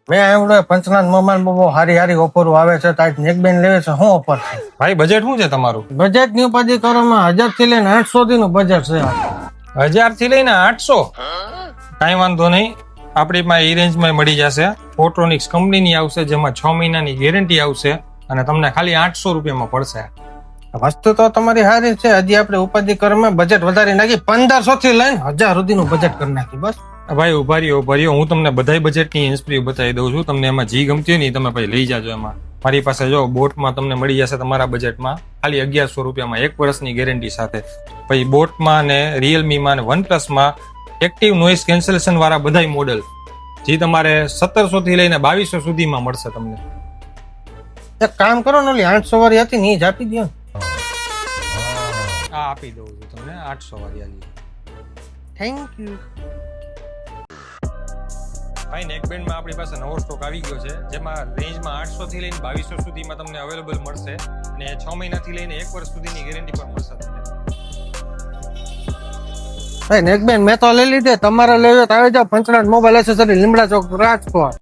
મેં આવડે પંચનાથ મોબાઈલ બહુ હારી હારી ઓફરો આવે છે તાજ નેકબેન લેવે છે શું ઓફર છે ભાઈ બજેટ શું છે તમારું? બજેટ ની ઉપાધિ કરવામાં 1000 થી લઈને 800 સુધી નું બજેટ છે 1000 થી લઈને 800? કાંઈ વાંધો નહીં, આપણી પાસે એ રેન્જમાં મળી જશે. ફોટ્રોનિક્સ કંપનીની આવશે જેમાં 6 મહિનાની ગેરંટી આવશે અને તમને ખાલી 800 રૂપિયામાં પડશે. વસ્તુ તો તમારી હારી છે. હજી આપણે ઉપાધિ કરવામાં બજેટ વધારી નાખી 1500 થી લઈને 1000 સુધી નું બજેટ કરી નાખી બસ. ભાઈ ઉભા રહ્યો, હું તમને બધાય બજેટની હિસ્ટ્રી બતાવી દઉં છું. તમને એમાં જે ગમતી હોય ને તમે ભાઈ લઈ જાજો. એમાં મારી પાસે જો બોટમાં તમને મળી જશે તમારા બજેટમાં ખાલી 1100 રૂપિયામાં 1 વર્ષની ગેરંટી સાથે. પછી બોટમાં ને રિયલમીમાં ને વનપ્લસમાં એક્ટિવ નોઇઝ કેન્સલેશન વાળા બધાય મોડેલ જે તમારે 1700 થી લઈને 2200 સુધીમાં મળશે તમને. એક કામ કરો ને ઓલી 800 વાળી હતી ને એ જ આપી દો. આ આપી દઉં છું તમને 800 વાળી આલી. થેન્ક યુ ભાઈ. નેકબેન્ડમાં આપણી પાસે નવો સ્ટોક આવી ગયો છે જેમાં રેન્જમાં 800 થી લઈને 2200 સુધીમાં તમને અવેલેબલ મળશે અને 6 મહિનાથી લઈને 1 વર્ષ સુધીની ગેરંટી પણ મળશે તમને. ભાઈ નેકબેન મેં તો લઈ લીધે, તમારે લેવે તો આવી જાઓ પંચનાથ મોબાઈલ એસેસરી લીમડા ચોક રાજકોટ.